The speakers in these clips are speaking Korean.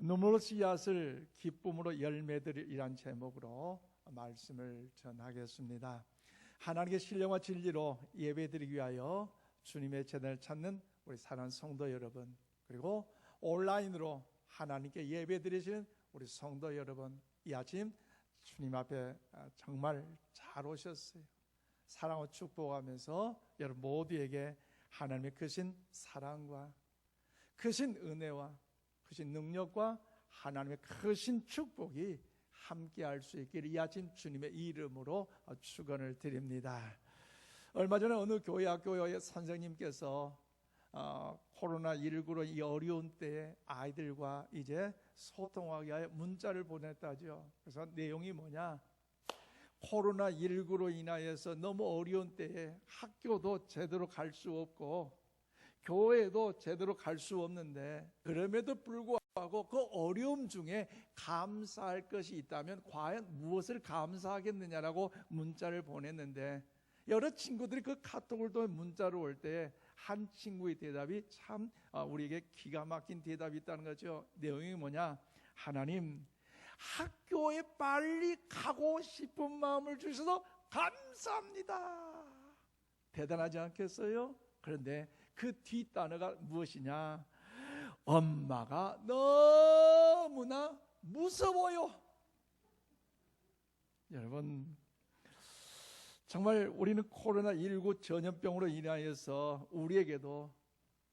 눈물로 씨앗을 기쁨으로 열매들이란 제목으로 말씀을 전하겠습니다. 하나님의 신령과 진리로 예배드리기 위하여 주님의 재단을 찾는 우리 사랑하는 성도 여러분, 그리고 온라인으로 하나님께 예배드리시는 우리 성도 여러분, 이 아침 주님 앞에 정말 잘 오셨어요. 사랑을 축복하면서 여러분 모두에게 하나님의 크신 사랑과 크신 은혜와 크신 능력과 하나님의 크신 축복이 함께할 수 있기를 이 아침 주님의 이름으로 축원을 드립니다. 얼마 전에 어느 교회 학교의 선생님께서 코로나19로 이 어려운 때에 아이들과 이제 소통하기 위하여 문자를 보냈다죠. 그래서 내용이 뭐냐? 코로나19로 인하여서 너무 어려운 때에 학교도 제대로 갈 수 없고 교회도 제대로 갈 수 없는데, 그럼에도 불구하고 그 어려움 중에 감사할 것이 있다면 과연 무엇을 감사하겠느냐라고 문자를 보냈는데, 여러 친구들이 그 카톡을 통해 문자로 올 때 한 친구의 대답이 참 우리에게 기가 막힌 대답이 있다는 거죠. 내용이 뭐냐? 하나님, 학교에 빨리 가고 싶은 마음을 주셔서 감사합니다. 대단하지 않겠어요? 그런데 그 뒷단어가 무엇이냐? 엄마가 너무나 무서워요. 여러분, 정말 우리는 코로나19 전염병으로 인하여서 우리에게도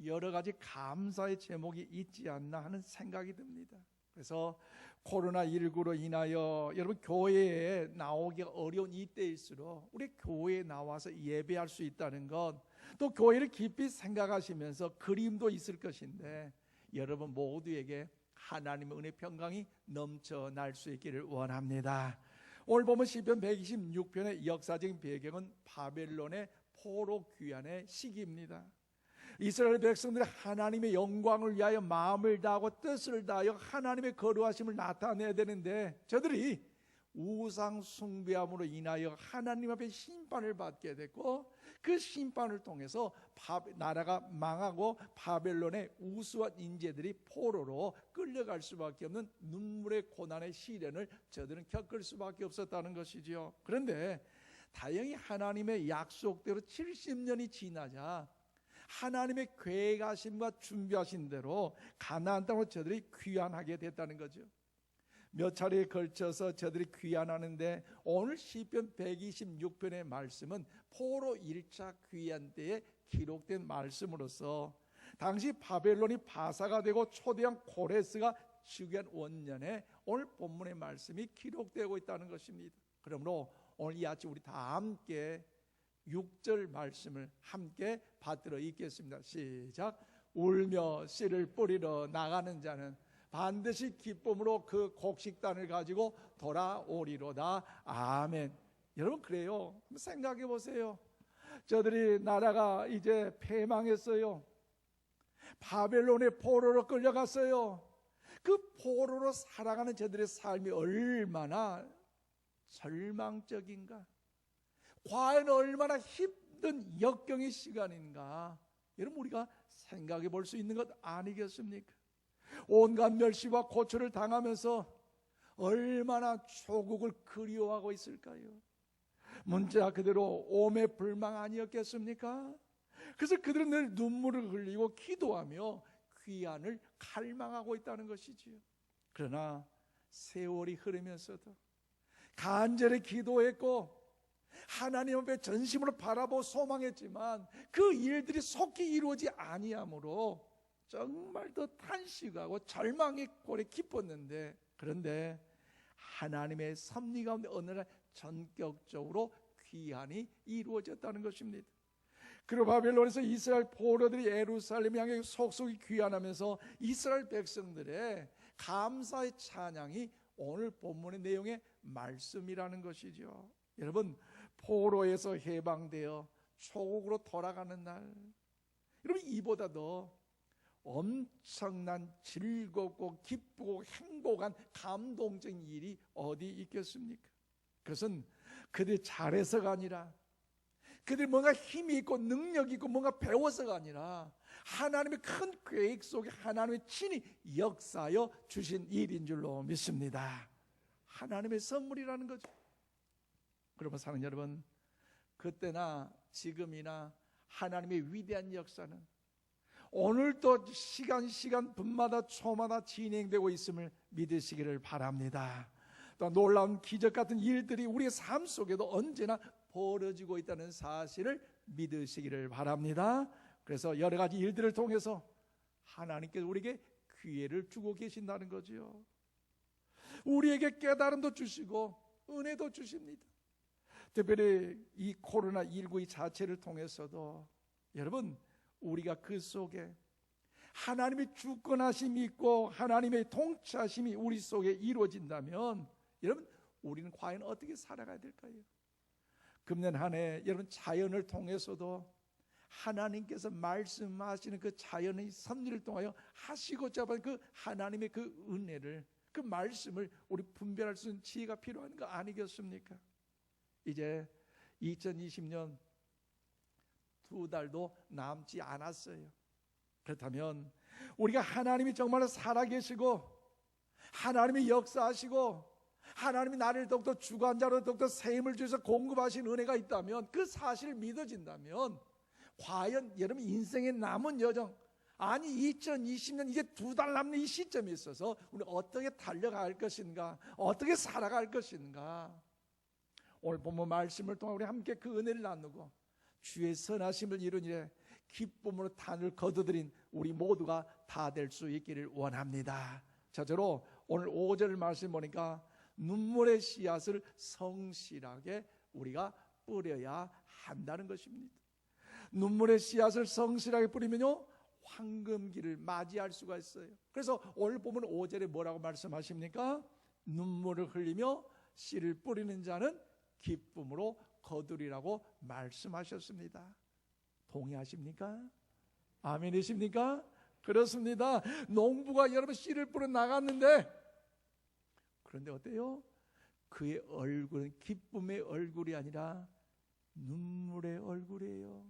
여러 가지 감사의 제목이 있지 않나 하는 생각이 듭니다. 그래서 코로나19로 인하여 여러분 교회에 나오기가 어려운 이때일수록 우리 교회에 나와서 예배할 수 있다는 것, 또 교회를 깊이 생각하시면서 그림도 있을 것인데, 여러분 모두에게 하나님의 은혜 평강이 넘쳐날 수 있기를 원합니다. 오늘 보면 시편 126편의 역사적인 배경은 바벨론의 포로 귀환의 시기입니다. 이스라엘 백성들이 하나님의 영광을 위하여 마음을 다하고 뜻을 다하여 하나님의 거룩하심을 나타내야 되는데, 저들이 우상 숭배함으로 인하여 하나님 앞에 심판을 받게 됐고, 그 심판을 통해서 나라가 망하고 바벨론의 우수한 인재들이 포로로 끌려갈 수밖에 없는 눈물의 고난의 시련을 저들은 겪을 수밖에 없었다는 것이죠. 그런데 다행히 하나님의 약속대로 70년이 지나자 하나님의 계획하심과 준비하신 대로 가나안 땅으로 저들이 귀환하게 됐다는 거죠. 몇 차례에 걸쳐서 저들이 귀환하는데, 오늘 시편 126편의 말씀은 포로 1차 귀환 때에 기록된 말씀으로서 당시 바벨론이 바사가 되고 초대한 고레스가 즉위한 원년에 오늘 본문의 말씀이 기록되고 있다는 것입니다. 그러므로 오늘 이 아침 우리 다 함께 6절 말씀을 함께 받들어 읽겠습니다. 시작. 울며 씨를 뿌리러 나가는 자는 반드시 기쁨으로 그 곡식단을 가지고 돌아오리로다. 아멘. 여러분, 그래요. 생각해 보세요. 저들이 나라가 이제 패망했어요. 바벨론의 포로로 끌려갔어요. 그 포로로 살아가는 저들의 삶이 얼마나 절망적인가, 과연 얼마나 힘든 역경의 시간인가, 여러분 우리가 생각해 볼 수 있는 것 아니겠습니까? 온갖 멸시와 고초를 당하면서 얼마나 조국을 그리워하고 있을까요? 문자 그대로 오매불망 아니었겠습니까? 그래서 그들은 늘 눈물을 흘리고 기도하며 귀환을 갈망하고 있다는 것이지요. 그러나 세월이 흐르면서도 간절히 기도했고 하나님 앞에 전심으로 바라보고 소망했지만 그 일들이 속히 이루어지지 아니하므로 정말 더 탄식하고 절망의 꼴에 깊었는데, 그런데 하나님의 섭리 가운데 어느 날 전격적으로 귀환이 이루어졌다는 것입니다. 그리고 바벨론에서 이스라엘 포로들이 예루살렘 향해 속속이 귀환하면서 이스라엘 백성들의 감사의 찬양이 오늘 본문의 내용의 말씀이라는 것이죠. 여러분, 포로에서 해방되어 초국으로 돌아가는 날, 여러분 이보다 더 엄청난 즐겁고 기쁘고 행복한 감동적인 일이 어디 있겠습니까? 그것은 그들이 잘해서가 아니라, 그들이 뭔가 힘이 있고 능력이 있고 뭔가 배워서가 아니라 하나님의 큰 계획 속에 하나님의 친히 역사하여 주신 일인 줄로 믿습니다. 하나님의 선물이라는 거죠. 그러면 사랑하는 여러분, 그때나 지금이나 하나님의 위대한 역사는 오늘도 시간 분마다 초마다 진행되고 있음을 믿으시기를 바랍니다. 또 놀라운 기적 같은 일들이 우리의 삶 속에도 언제나 벌어지고 있다는 사실을 믿으시기를 바랍니다. 그래서 여러 가지 일들을 통해서 하나님께서 우리에게 기회를 주고 계신다는 거죠. 우리에게 깨달음도 주시고 은혜도 주십니다. 특별히 이 코로나19 이 자체를 통해서도 여러분, 우리가 그 속에 하나님의 주권하심이 있고 하나님의 통치하심이 우리 속에 이루어진다면 여러분, 우리는 과연 어떻게 살아가야 될까요? 금년 한 해 여러분, 자연을 통해서도 하나님께서 말씀하시는 그 자연의 섭리를 통하여 하시고자 하는 그 하나님의 그 은혜를, 그 말씀을 우리 분별할 수 있는 지혜가 필요한 거 아니겠습니까? 이제 2020년 2달도 남지 않았어요. 그렇다면 우리가 하나님이 정말로 살아계시고 하나님이 역사하시고 하나님이 나를 더욱더 주관자로 더욱더 세임을 주셔서 공급하신 은혜가 있다면, 그 사실을 믿어진다면 과연 여러분 인생의 남은 여정, 아니 2020년 이제 2달 남는 이 시점에 있어서 우리 어떻게 달려갈 것인가, 어떻게 살아갈 것인가, 오늘 본문 말씀을 통해 우리 함께 그 은혜를 나누고 주의 선하심을 이루니 기쁨으로 단을 거두드린 우리 모두가 다 될 수 있기를 원합니다. 저로 오늘 5절 말씀 보니까 눈물의 씨앗을 성실하게 우리가 뿌려야 한다는 것입니다. 눈물의 씨앗을 성실하게 뿌리면요, 황금기를 맞이할 수가 있어요. 그래서 오늘 보면 5절에 뭐라고 말씀하십니까? 눈물을 흘리며 씨를 뿌리는 자는 기쁨으로 거두리라고 말씀하셨습니다. 동의하십니까? 아멘이십니까? 그렇습니다. 농부가 여러분 씨를 뿌려 나갔는데, 그런데 어때요? 그의 얼굴은 기쁨의 얼굴이 아니라 눈물의 얼굴이에요.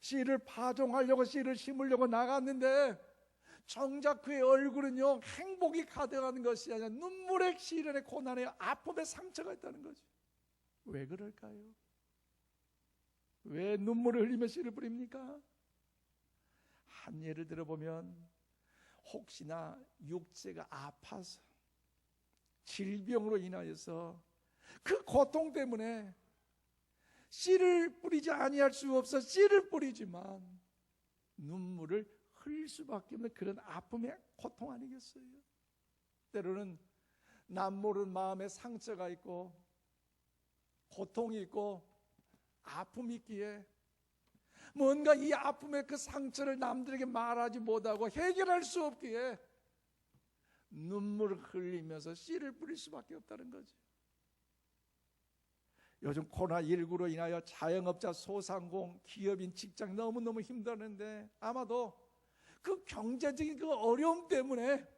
씨를 파종하려고 씨를 심으려고 나갔는데 정작 그의 얼굴은요, 행복이 가득한 것이 아니라 눈물의 시련의 고난에 아픔의 상처가 있다는 거죠. 왜 그럴까요? 왜 눈물을 흘리며 씨를 뿌립니까? 한 예를 들어보면, 혹시나 육체가 아파서 질병으로 인하여서 그 고통 때문에 씨를 뿌리지 아니할 수 없어 씨를 뿌리지만 눈물을 흘릴 수밖에 없는 그런 아픔의 고통 아니겠어요? 때로는 남 모르는 마음에 상처가 있고 고통이 있고 아픔이 있기에 뭔가 이 아픔의 그 상처를 남들에게 말하지 못하고 해결할 수 없기에 눈물을 흘리면서 씨를 뿌릴 수밖에 없다는 거죠. 요즘 코로나19로 인하여 자영업자, 소상공, 기업인, 직장 너무너무 힘드는데 아마도 그 경제적인 그 어려움 때문에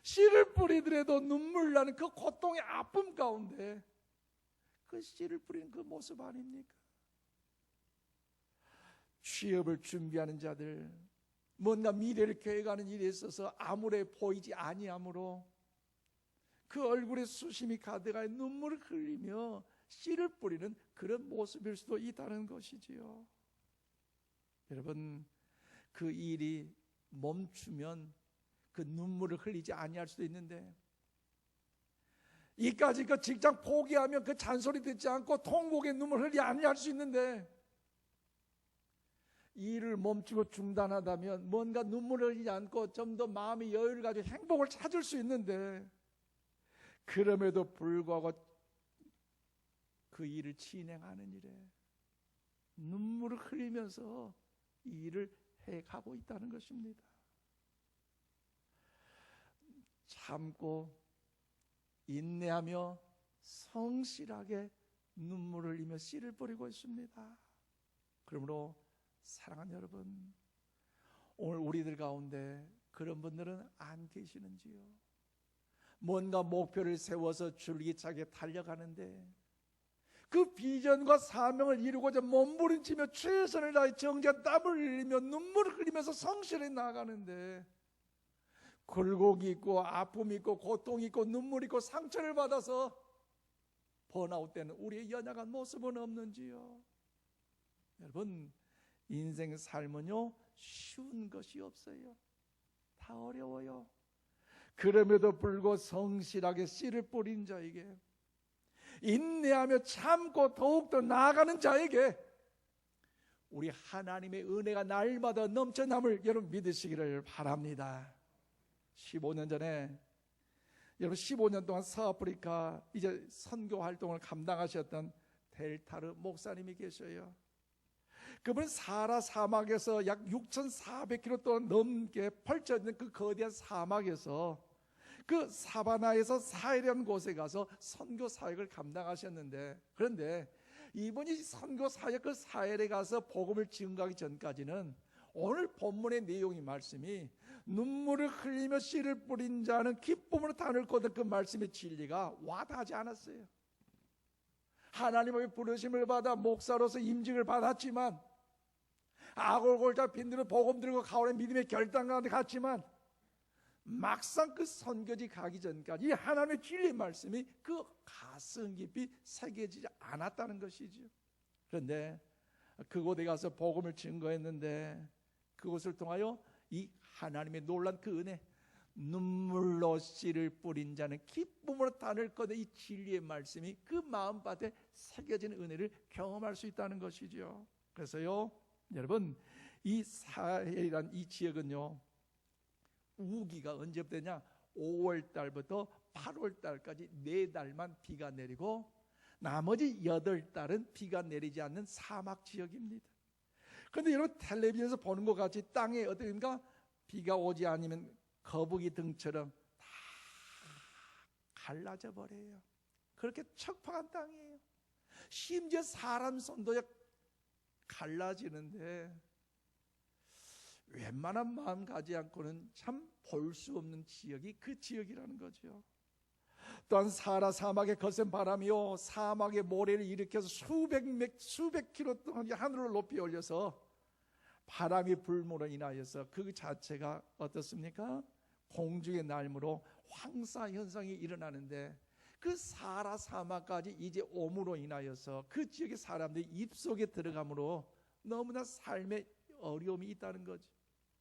씨를 뿌리더라도 눈물 나는 그 고통의 아픔 가운데 그 씨를 뿌리는 그 모습 아닙니까? 취업을 준비하는 자들, 뭔가 미래를 계획하는 일에 있어서 아무래 보이지 아니하므로 그 얼굴에 수심이 가득한 눈물을 흘리며 씨를 뿌리는 그런 모습일 수도 있다는 것이지요. 여러분, 그 일이 멈추면 그 눈물을 흘리지 아니할 수도 있는데, 이까지 그 직장 포기하면 그 잔소리 듣지 않고 통곡의 눈물을 흘리지 아니할 수 있는데, 일을 멈추고 중단하다면 뭔가 눈물을 흘리지 않고 좀 더 마음의 여유를 가지고 행복을 찾을 수 있는데, 그럼에도 불구하고 그 일을 진행하는 일에 눈물을 흘리면서 이 일을 해가고 있다는 것입니다. 참고 인내하며 성실하게 눈물을 흘리며 씨를 뿌리고 있습니다. 그러므로 사랑하는 여러분, 오늘 우리들 가운데 그런 분들은 안 계시는지요? 뭔가 목표를 세워서 줄기차게 달려가는데 그 비전과 사명을 이루고자 몸부림치며 최선을 다해 정죄한 땀을 흘리며 눈물을 흘리면서 성실히 나아가는데 굴곡이 있고 아픔이 있고 고통이 있고 눈물이 있고 상처를 받아서 번아웃되는 우리의 연약한 모습은 없는지요? 여러분, 인생 삶은요 쉬운 것이 없어요. 다 어려워요. 그럼에도 불구하고 성실하게 씨를 뿌린 자에게, 인내하며 참고 더욱더 나아가는 자에게 우리 하나님의 은혜가 날마다 넘쳐남을 여러분 믿으시기를 바랍니다. 15년 전에 여러분 15년 동안 서아프리카 이제 선교 활동을 감당하셨던 델타르 목사님이 계셔요. 그분은 사하라 사막에서 약 6,400km 또 넘게 펼쳐진 그 거대한 사막에서 그 사바나에서 사헬이라는 곳에 가서 선교 사역을 감당하셨는데, 그런데 이분이 선교 사역 그 사헬에 가서 복음을 증거하기 전까지는 오늘 본문의 내용이 말씀이 눈물을 흘리며 씨를 뿌린 자는 기쁨으로 단을 거둔 그 말씀의 진리가 와닿지 않았어요. 하나님의 부르심을 받아 목사로서 임직을 받았지만, 아골골자 빈들은 복음 들고 가오의 믿음의 결단 가운데 갔지만, 막상 그 선교지 가기 전까지 이 하나님의 진리의 말씀이 그 가슴 깊이 새겨지지 않았다는 것이죠. 그런데 그곳에 가서 복음을 증거했는데 그것을 통하여 이 하나님의 놀란 그 은혜, 눈물로 씨를 뿌린 자는 기쁨으로 단을 거둔 이 진리의 말씀이 그 마음밭에 새겨진 은혜를 경험할 수 있다는 것이죠. 그래서요 여러분, 이 사헬이란 이 지역은요 우기가 언제부터냐, 5월 달부터 8월 달까지 4달만 비가 내리고 나머지 8달은 비가 내리지 않는 사막 지역입니다. 그런데 여러분 텔레비전에서 보는 것 같이 땅에 어떻게인가 비가 오지 않으면 거북이 등처럼 다 갈라져 버려요. 그렇게 척박한 땅이에요. 심지어 사람 손도 갈라지는데 웬만한 마음 가지 않고는 참 볼 수 없는 지역이 그 지역이라는 거죠. 또한 사하라 사막의 거센 바람이요 사막의 모래를 일으켜서 수백 킬로 동안 하늘을 높이 올려서 바람이 불므로 인하여서 그 자체가 어떻습니까? 공중의 날므로 황사 현상이 일어나는데, 그 사하라 사막까지 이제 옴으로 인하여서 그 지역의 사람들이 입속에 들어가므로 너무나 삶의 어려움이 있다는 거죠.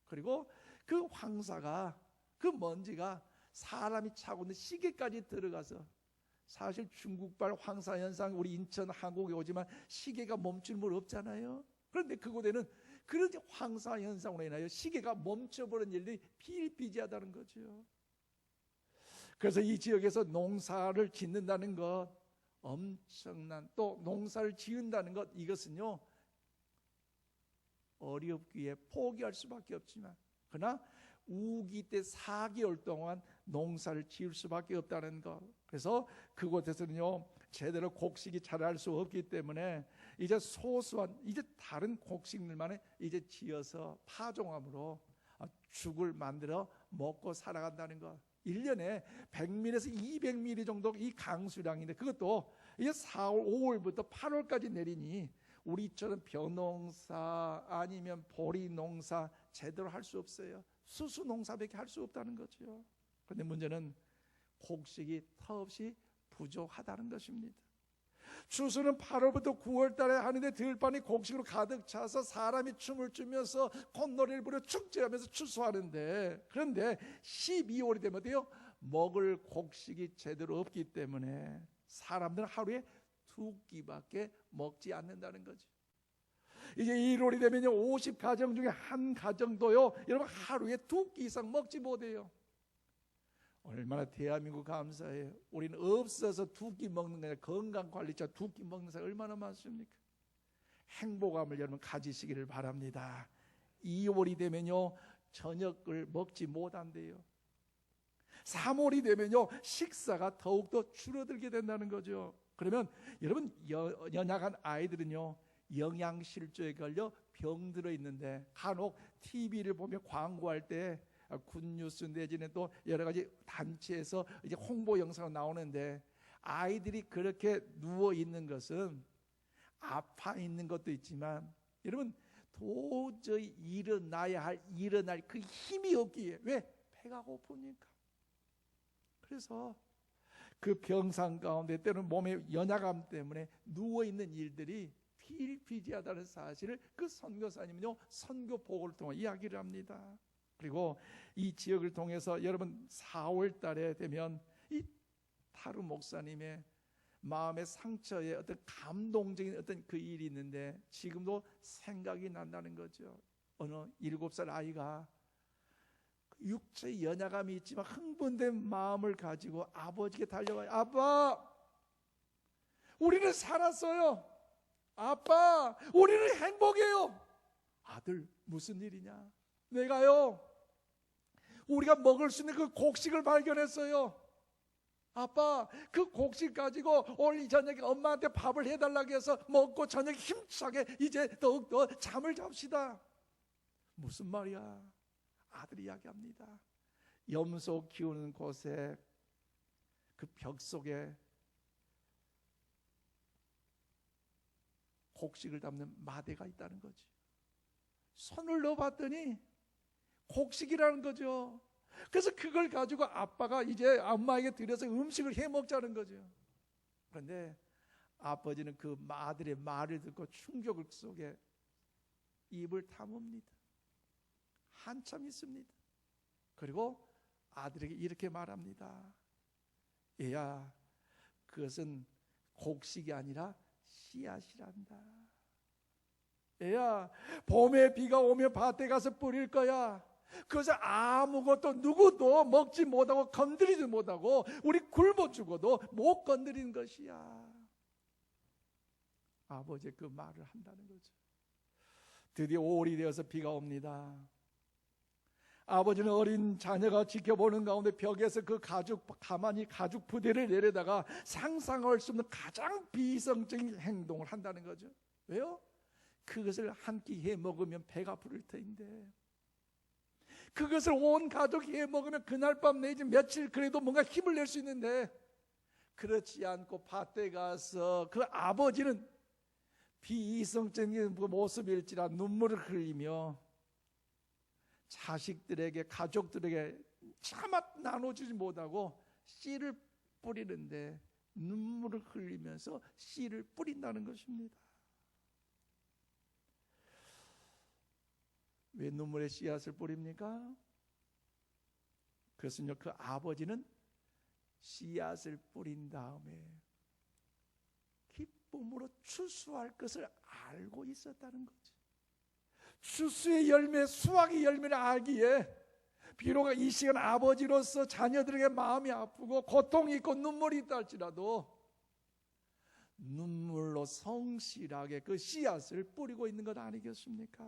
그리고 그 황사가, 그 먼지가 사람이 차고 있는 시계까지 들어가서, 사실 중국발 황사 현상 우리 인천 한국에 오지만 시계가 멈출 물 없잖아요. 그런데 그곳에는 그런 황사 현상으로 인하여 시계가 멈춰버린 일들이 비일비재하다는 거죠. 그래서 이 지역에서 농사를 짓는다는 것, 엄청난, 또 농사를 지은다는 것, 이것은요 어렵기에 포기할 수밖에 없지만, 그러나 우기 때 4개월 동안 농사를 지을 수밖에 없다는 것. 그래서 그곳에서는요 제대로 곡식이 자랄 수 없기 때문에 이제 소소한, 이제 다른 곡식들만을 이제 지어서 파종함으로 죽을 만들어 먹고 살아간다는 것. 1년에 100mm에서 200mm 정도 이 강수량인데, 그것도 이제 4월, 5월부터 8월까지 내리니 우리처럼 벼농사 아니면 보리농사 제대로 할 수 없어요. 수수농사밖에 할 수 없다는 거죠. 그런데 문제는 곡식이 터없이 부족하다는 것입니다. 추수는 8월부터 9월 달에 하는데 들판이 곡식으로 가득 차서 사람이 춤을 추면서 콧노래를 부르며 축제하면서 추수하는데, 그런데 12월이 되면 어때요? 먹을 곡식이 제대로 없기 때문에 사람들은 하루에 2끼밖에 먹지 않는다는 거죠. 이제 1월이 되면요 50가정 중에 한 가정도요 여러분 하루에 2끼 이상 먹지 못해요. 얼마나 대한민국 감사해요. 우리는 없어서 2끼 먹는 게 아니라 건강관리자 2끼 먹는 사람이 얼마나 많습니까? 행복함을 여러분 가지시기를 바랍니다. 2월이 되면요 저녁을 먹지 못한대요. 3월이 되면요 식사가 더욱더 줄어들게 된다는 거죠. 그러면 여러분 연약한 아이들은요 영양실조에 걸려 병들어 있는데, 간혹 TV를 보며 광고할 때 굿뉴스 내지는 또 여러 가지 단체에서 이제 홍보 영상이 나오는데 아이들이 그렇게 누워 있는 것은 아파 있는 것도 있지만 여러분 도저히 일어날 그 힘이 없기에 왜? 배가 고프니까. 그래서 그 병상 가운데 때로는 몸의 연약함 때문에 누워있는 일들이 필비지하다는 사실을 그 선교사님은요 선교복을 통해 이야기를 합니다. 그리고 이 지역을 통해서 여러분 4월 달에 되면 이 타루 목사님의 마음의 상처에 어떤 감동적인 어떤 그 일이 있는데 지금도 생각이 난다는 거죠. 어느 7살 아이가 육체의 연약함이 있지만 흥분된 마음을 가지고 아버지께 달려가요. 아빠, 우리는 살았어요. 아빠, 우리는 행복해요. 아들, 무슨 일이냐? 내가요, 우리가 먹을 수 있는 그 곡식을 발견했어요. 아빠, 그 곡식 가지고 오늘 저녁에 엄마한테 밥을 해달라고 해서 먹고 저녁에 힘차게 이제 더욱더 잠을 잡시다. 무슨 말이야? 아들이 이야기합니다. 염소 키우는 곳에 그 벽 속에 곡식을 담는 마대가 있다는 거지. 손을 넣어봤더니 곡식이라는 거죠. 그래서 그걸 가지고 아빠가 이제 엄마에게 드려서 음식을 해 먹자는 거죠. 그런데 아버지는 그 아들의 말을 듣고 충격 속에 입을 다뭅니다. 한참 있습니다. 그리고 아들에게 이렇게 말합니다. 얘야, 그것은 곡식이 아니라 씨앗이란다. 얘야, 봄에 비가 오면 밭에 가서 뿌릴 거야. 그것을 아무것도 누구도 먹지 못하고 건드리지 못하고 우리 굶어 죽어도 못 건드리는 것이야. 아버지의 그 말을 한다는 거죠. 드디어 5월이 되어서 비가 옵니다. 아버지는 어린 자녀가 지켜보는 가운데 벽에서 그 가만히 가죽 부대를 내려다가 상상할 수 없는 가장 비이성적인 행동을 한다는 거죠. 왜요? 그것을 한 끼 해 먹으면 배가 부를 터인데, 그것을 온 가족이 해 먹으면 그날 밤 내지 며칠 그래도 뭔가 힘을 낼 수 있는데, 그렇지 않고 밭에 가서 그 아버지는 비이성적인 모습일지라 눈물을 흘리며 자식들에게, 가족들에게 차마 나눠주지 못하고 씨를 뿌리는데 눈물을 흘리면서 씨를 뿌린다는 것입니다. 왜 눈물의 씨앗을 뿌립니까? 그것은요, 그 아버지는 씨앗을 뿌린 다음에 기쁨으로 추수할 것을 알고 있었다는 거죠. 추수의 열매, 수확의 열매를 알기에 비록 이 시간 아버지로서 자녀들에게 마음이 아프고 고통이 있고 눈물이 있다 할지라도 눈물로 성실하게 그 씨앗을 뿌리고 있는 것 아니겠습니까?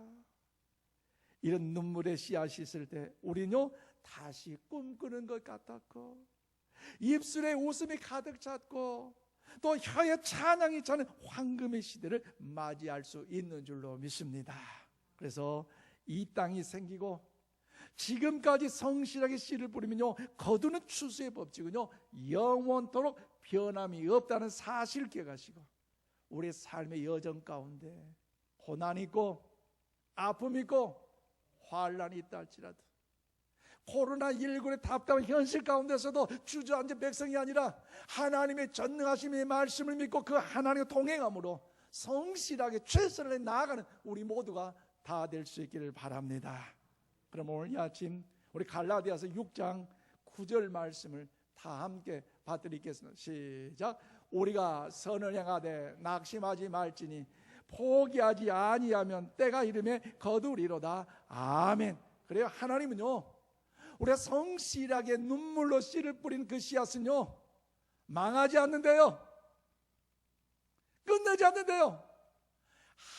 이런 눈물의 씨앗이 있을 때 우리는요 다시 꿈꾸는 것 같았고, 입술에 웃음이 가득 찼고, 또 혀에 찬양이 차는 황금의 시대를 맞이할 수 있는 줄로 믿습니다. 그래서 이 땅이 생기고 지금까지 성실하게 씨를 뿌리면요 거두는 추수의 법칙은요 영원토록 변함이 없다는 사실을 기억하시고, 우리의 삶의 여정 가운데 고난이 있고 아픔이 있고 환란이 있다 할지라도, 코로나19의 답답한 현실 가운데서도 주저앉은 백성이 아니라 하나님의 전능하심의 말씀을 믿고 그 하나님과 동행함으로 성실하게 최선을 나아가는 우리 모두가 다 될 수 있기를 바랍니다. 그럼 오늘 이 아침 우리 갈라디아서 6장 9절 말씀을 다 함께 받드리겠습니다. 시작. 우리가 선을 행하되 낙심하지 말지니 포기하지 아니하면 때가 이르매 거두리로다. 아멘. 그래요. 하나님은요 우리가 성실하게 눈물로 씨를 뿌린 그 씨앗은요 망하지 않는데요, 끝내지 않는데요,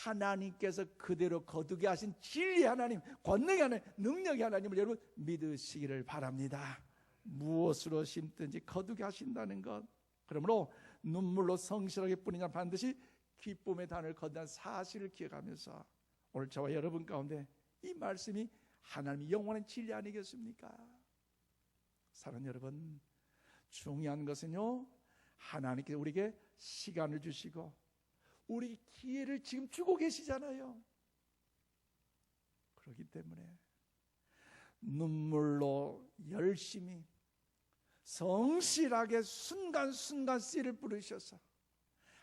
하나님께서 그대로 거두게 하신 진리의 하나님, 권능의 하나님, 능력의 하나님을 여러분 믿으시기를 바랍니다. 무엇으로 심든지 거두게 하신다는 것, 그러므로 눈물로 성실하게 뿌리냐 반드시 기쁨의 단을 건다는 사실을 기억하면서 오늘 저와 여러분 가운데 이 말씀이 하나님의 영원한 진리 아니겠습니까? 사랑하는 여러분, 중요한 것은요 하나님께서 우리에게 시간을 주시고 우리 기회를 지금 주고 계시잖아요. 그렇기 때문에 눈물로 열심히 성실하게 순간순간 씨를 뿌리셔서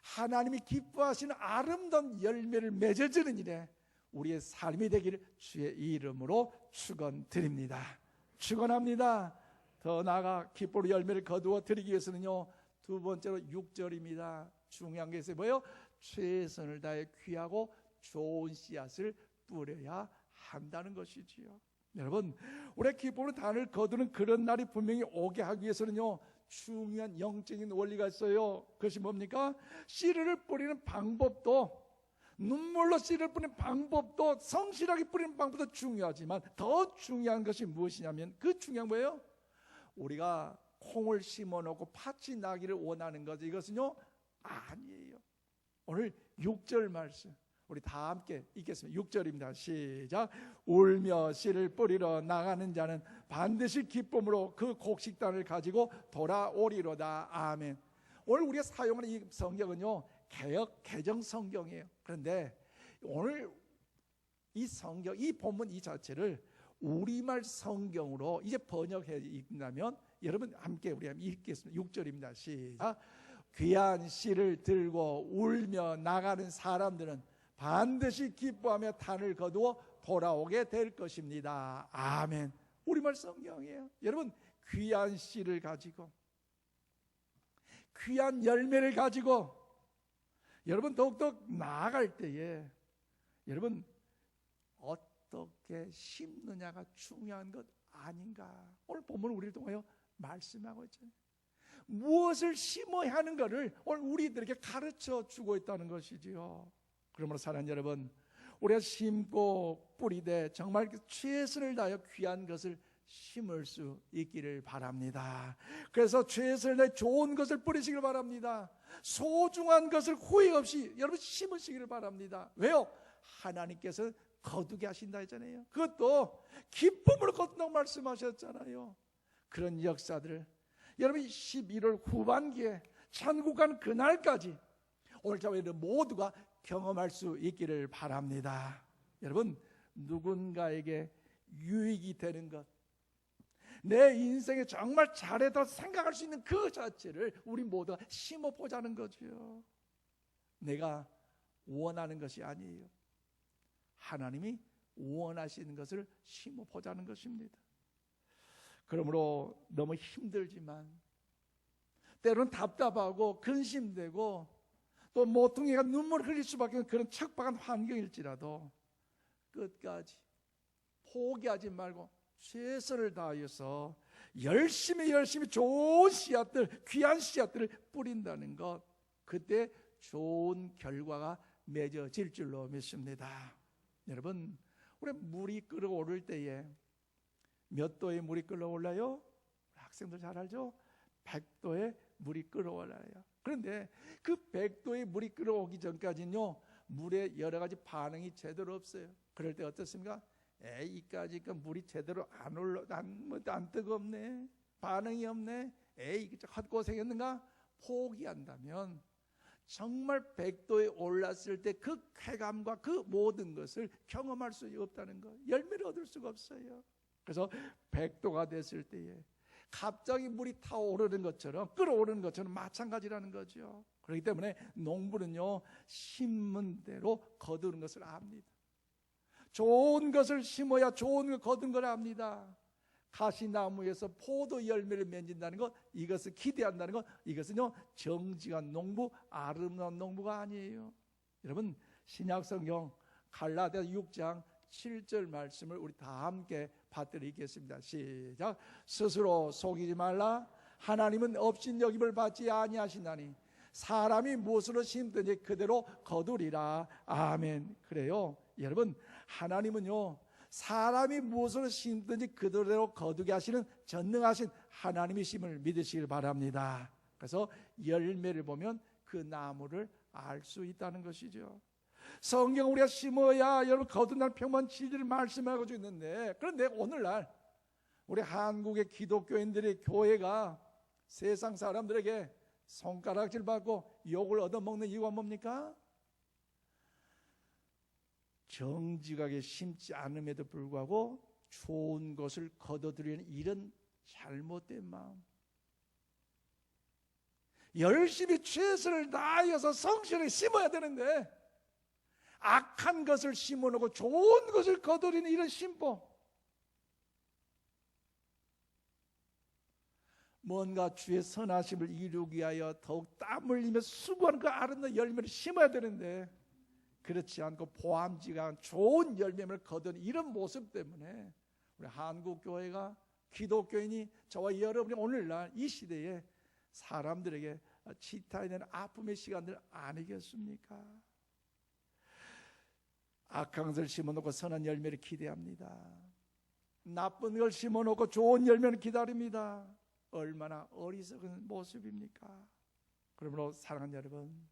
하나님이 기뻐하시는 아름다운 열매를 맺어주는 일에 우리의 삶이 되기를 주의 이름으로 축원드립니다. 축원합니다. 더 나아가 기쁨으로 열매를 거두어 드리기 위해서는요, 두 번째로 6절입니다. 중요한 게 있어요. 뭐예요? 최선을 다해 귀하고 좋은 씨앗을 뿌려야 한다는 것이지요. 여러분, 우리가 기쁨으로 단을 거두는 그런 날이 분명히 오게 하기 위해서는요, 중요한 영적인 원리가 있어요. 그것이 뭡니까? 씨를 뿌리는 방법도, 눈물로 씨를 뿌리는 방법도, 성실하게 뿌리는 방법도 중요하지만 더 중요한 것이 무엇이냐면, 그 중요한 거예요. 우리가 콩을 심어놓고 팥이 나기를 원하는 거죠. 이것은요, 아니에요. 오늘 6절 말씀 우리 다 함께 읽겠습니다. 6절입니다. 시작. 울며 씨를 뿌리러 나가는 자는 반드시 기쁨으로 그 곡식단을 가지고 돌아오리로다. 아멘. 오늘 우리가 사용하는 이 성경은요, 개역 개정 성경이에요. 그런데 오늘 이 성경, 이 본문 이 자체를 우리말 성경으로 이제 번역해 읽는다면, 여러분 함께 우리 읽겠습니다. 6절입니다. 시작. 귀한 씨를 들고 울며 나가는 사람들은 반드시 기뻐하며 단을 거두어 돌아오게 될 것입니다. 아멘. 우리말 성경이에요. 여러분, 귀한 씨를 가지고, 귀한 열매를 가지고 여러분 더욱더 나아갈 때에 여러분 어떻게 심느냐가 중요한 것 아닌가. 오늘 본문 우리를 통하여 말씀하고 있잖아요. 무엇을 심어야 하는 것을 오늘 우리들에게 가르쳐 주고 있다는 것이지요. 그러므로 사랑하는 여러분, 우리가 심고 뿌리되 정말 최선을 다하여 귀한 것을 심을 수 있기를 바랍니다. 그래서 최선을 다해 좋은 것을 뿌리시길 바랍니다. 소중한 것을 후회 없이 여러분 심으시기를 바랍니다. 왜요? 하나님께서 거두게 하신다 했잖아요. 그것도 기쁨으로 거둔다고 말씀하셨잖아요. 그런 역사들 여러분 11월 후반기에 천국 가는 그날까지 오늘 저희들 모두가 경험할 수 있기를 바랍니다. 여러분, 누군가에게 유익이 되는 것, 내 인생에 정말 잘했다고 생각할 수 있는 그 자체를 우리 모두가 심어보자는 거죠. 내가 원하는 것이 아니에요. 하나님이 원하시는 것을 심어보자는 것입니다. 그러므로 너무 힘들지만, 때로는 답답하고 근심되고 또 모퉁이가 눈물을 흘릴 수밖에 없는 그런 척박한 환경일지라도 끝까지 포기하지 말고 최선을 다하여서 열심히 좋은 씨앗들, 귀한 씨앗들을 뿌린다는 것, 그때 좋은 결과가 맺어질 줄로 믿습니다. 여러분, 우리 물이 끓어오를 때에 몇 도의 물이 끓어올라요? 학생들 잘 알죠? 100도의 물이 끓어올라요. 그런데 그 100도의 물이 끓어오기 전까지는요, 물에 여러 가지 반응이 제대로 없어요. 그럴 때 어떻습니까? 이까지 물이 제대로 안 뜨겁네, 반응이 없네, 헛고생했는가? 포기한다면 정말 100도에 올랐을 때 그 쾌감과 그 모든 것을 경험할 수 없다는 것, 열매를 얻을 수가 없어요. 그래서 100도가 됐을 때에 갑자기 물이 타오르는 것처럼, 끓어오르는 것처럼 마찬가지라는 거죠. 그렇기 때문에 농부는요, 심은 대로 거두는 것을 압니다. 좋은 것을 심어야 좋은 걸 거둔 걸 압니다. 가시나무에서 포도 열매를 맺는다는 것, 이것을 기대한다는 것, 이것은요 정직한 농부, 아름다운 농부가 아니에요. 여러분, 신약성경 갈라디아 6장 7절 말씀을 우리 다 함께 받들어 읽겠습니다. 시작. 스스로 속이지 말라. 하나님은 업신여김을 받지 아니하시나니 사람이 무엇으로 심든지 그대로 거두리라. 아멘. 그래요. 여러분, 하나님은요, 사람이 무엇으로 심든지 그대로 거두게 하시는 전능하신 하나님이심을 믿으시길 바랍니다. 그래서 열매를 보면 그 나무를 알 수 있다는 것이죠. 성경 우리가 심어야 여러분 거둔다는 평범한 진리를 말씀하고 있는데, 그런데 오늘날 우리 한국의 기독교인들의 교회가 세상 사람들에게 손가락질 받고 욕을 얻어먹는 이유가 뭡니까? 정직하게 심지 않음에도 불구하고 좋은 것을 거둬들이는 이런 잘못된 마음, 열심히 최선을 다하여서 성실하게 심어야 되는데 악한 것을 심어놓고 좋은 것을 거두리는 이런 심보, 뭔가 주의 선하심을 이루기 위하여 더욱 땀 흘리며 수고하는 그 아름다운 열매를 심어야 되는데 그렇지 않고 보암직한 좋은 열매를 거두는 이런 모습 때문에 우리 한국교회가, 기독교인이, 저와 여러분이 오늘날 이 시대에 사람들에게 지탄이 되는 아픔의 시간들 아니겠습니까? 악한 것을 심어놓고 선한 열매를 기대합니다. 나쁜 걸 심어놓고 좋은 열매를 기다립니다. 얼마나 어리석은 모습입니까? 그러므로 사랑하는 여러분,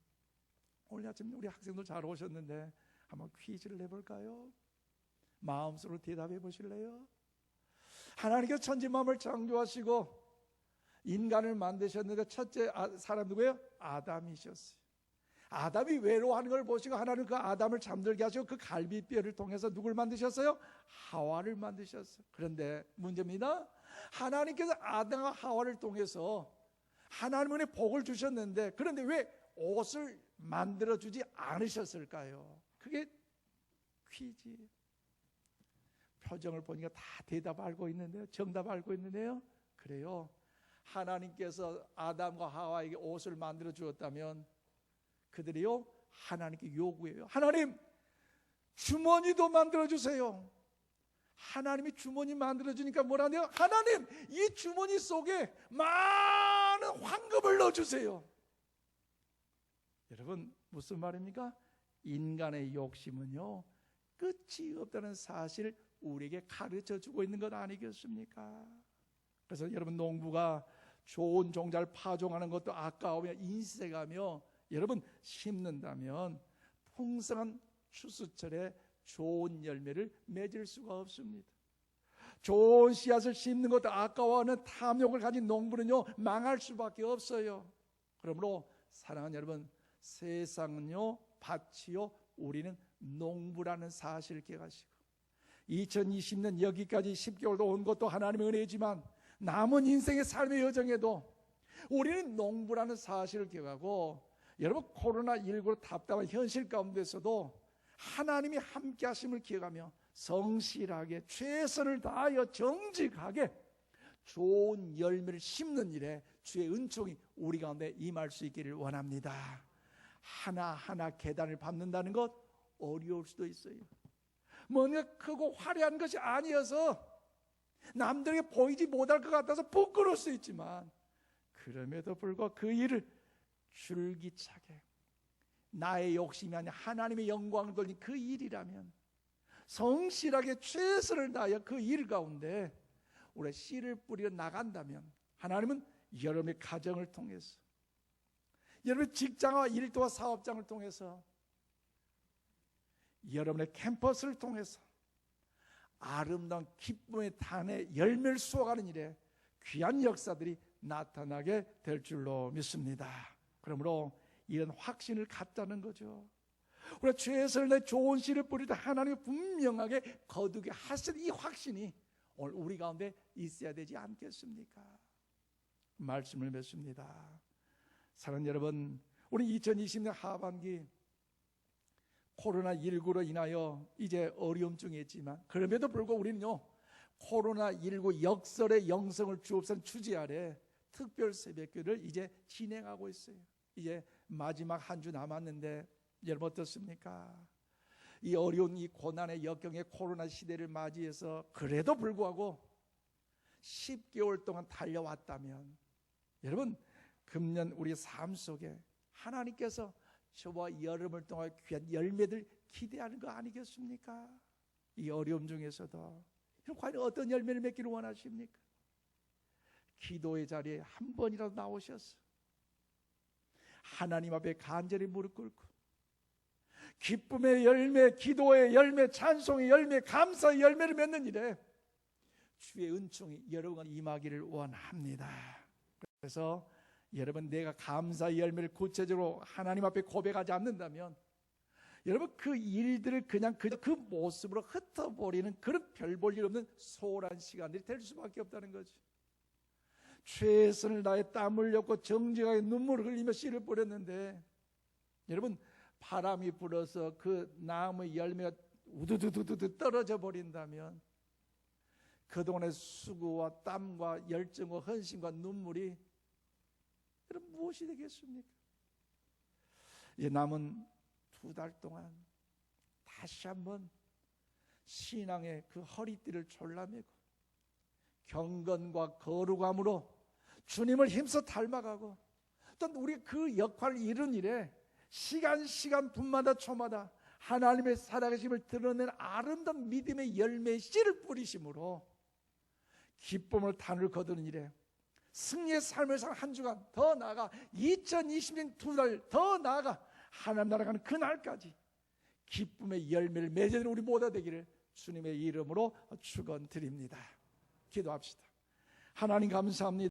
오늘 아침 우리 학생들 잘 오셨는데 한번 퀴즈를 내볼까요? 마음속으로 대답해 보실래요? 하나님께서 천지만물을 창조하시고 인간을 만드셨는데 첫째 사람 누구예요? 아담이셨어요. 아담이 외로워하는 걸 보시고 하나님 그 아담을 잠들게 하시고 그 갈비뼈를 통해서 누굴 만드셨어요? 하와를 만드셨어요. 그런데 문제입니다. 하나님께서 아담과 하와를 통해서 하나님의 복을 주셨는데 그런데 왜 옷을 만들어주지 않으셨을까요? 그게 퀴즈. 표정을 보니까 다 대답 알고 있는데요, 정답 알고 있는데요. 그래요, 하나님께서 아담과 하와에게 옷을 만들어 주었다면 그들이요 하나님께 요구해요. 하나님, 주머니도 만들어 주세요. 하나님이 주머니 만들어 주니까 뭐라네요? 하나님, 이 주머니 속에 많은 황금을 넣어 주세요. 여러분, 무슨 말입니까? 인간의 욕심은요 끝이 없다는 사실을 우리에게 가르쳐 주고 있는 것 아니겠습니까? 그래서 여러분, 농부가 좋은 종자를 파종하는 것도 아까우며 인색하며 여러분 심는다면 풍성한 추수철에 좋은 열매를 맺을 수가 없습니다. 좋은 씨앗을 심는 것도 아까워하는 탐욕을 가진 농부는요 망할 수밖에 없어요. 그러므로 사랑하는 여러분, 세상은요 밭이요 우리는 농부라는 사실을 기억하시고 2020년 여기까지 10개월도 온 것도 하나님의 은혜지만 남은 인생의 삶의 여정에도 우리는 농부라는 사실을 기억하고, 여러분 코로나19로 답답한 현실 가운데서도 하나님이 함께 하심을 기억하며 성실하게 최선을 다하여 정직하게 좋은 열매를 심는 일에 주의 은총이 우리 가운데 임할 수 있기를 원합니다. 하나하나 계단을 밟는다는 것 어려울 수도 있어요. 뭔가 크고 화려한 것이 아니어서 남들에게 보이지 못할 것 같아서 부끄러울 수 있지만 그럼에도 불구하고 그 일을 줄기차게 나의 욕심이 아니라 하나님의 영광을 돌린 그 일이라면 성실하게 최선을 다하여 그 일 가운데 우리가 씨를 뿌리러 나간다면 하나님은 여러분의 가정을 통해서, 여러분의 직장과 일터와 사업장을 통해서, 여러분의 캠퍼스를 통해서 아름다운 기쁨의 단에 열매를 쏘아가는 일에 귀한 역사들이 나타나게 될 줄로 믿습니다. 그러므로 이런 확신을 갖자는 거죠. 우리가 최선을 다해 좋은 씨를 뿌리다 하나님이 분명하게 거두게 하실 이 확신이 오늘 우리 가운데 있어야 되지 않겠습니까? 말씀을 맺습니다. 사랑하는 여러분, 우리 2020년 하반기 코로나19로 인하여 이제 어려움 중에 있지만 그럼에도 불구하고 우리는요 코로나19 역설의 영성을 주옵선 주제 아래 특별 새벽기도를 이제 진행하고 있어요. 이제 마지막 한 주 남았는데 여러분 어떻습니까? 이 어려운 이 고난의 역경의 코로나 시대를 맞이해서 그래도 불구하고 10개월 동안 달려왔다면 여러분 금년 우리 삶 속에 하나님께서 저와 여름을 통해 귀한 열매들 기대하는 거 아니겠습니까? 이 어려움 중에서도 과연 어떤 열매를 맺기를 원하십니까? 기도의 자리에 한 번이라도 나오셔서 하나님 앞에 간절히 무릎 꿇고 기쁨의 열매, 기도의 열매, 찬송의 열매, 감사의 열매를 맺는 일에 주의 은총이 여러분 임하기를 원합니다. 그래서 여러분, 내가 감사의 열매를 구체적으로 하나님 앞에 고백하지 않는다면 여러분, 그 일들을 그냥 그 모습으로 흩어버리는 그런 별 볼 일 없는 소홀한 시간들이 될 수밖에 없다는 거지. 최선을 다해 땀 흘렸고 정직하게 눈물을 흘리며 씨를 뿌렸는데, 여러분, 바람이 불어서 그 나무의 열매가 우두두두두 떨어져 버린다면 그동안의 수고와 땀과 열정과 헌신과 눈물이 여러분 무엇이 되겠습니까? 이제 남은 2달 동안 다시 한번 신앙의 그 허리띠를 졸라매고 경건과 거룩함으로 주님을 힘써 닮아가고, 또 우리 그 역할을 이룬 일에 시간 분마다 초마다 하나님의 살아계심을 드러내는 아름다운 믿음의 열매의 씨를 뿌리심으로 기쁨을 단을 거두는 일에 승리의 삶을 산 한 주간 더 나아가 2020년 2달 더 나아가 하나님 나라 가는 그날까지 기쁨의 열매를 맺는 우리 모두 되기를 주님의 이름으로 축원드립니다. 기도합시다. 하나님 감사합니다.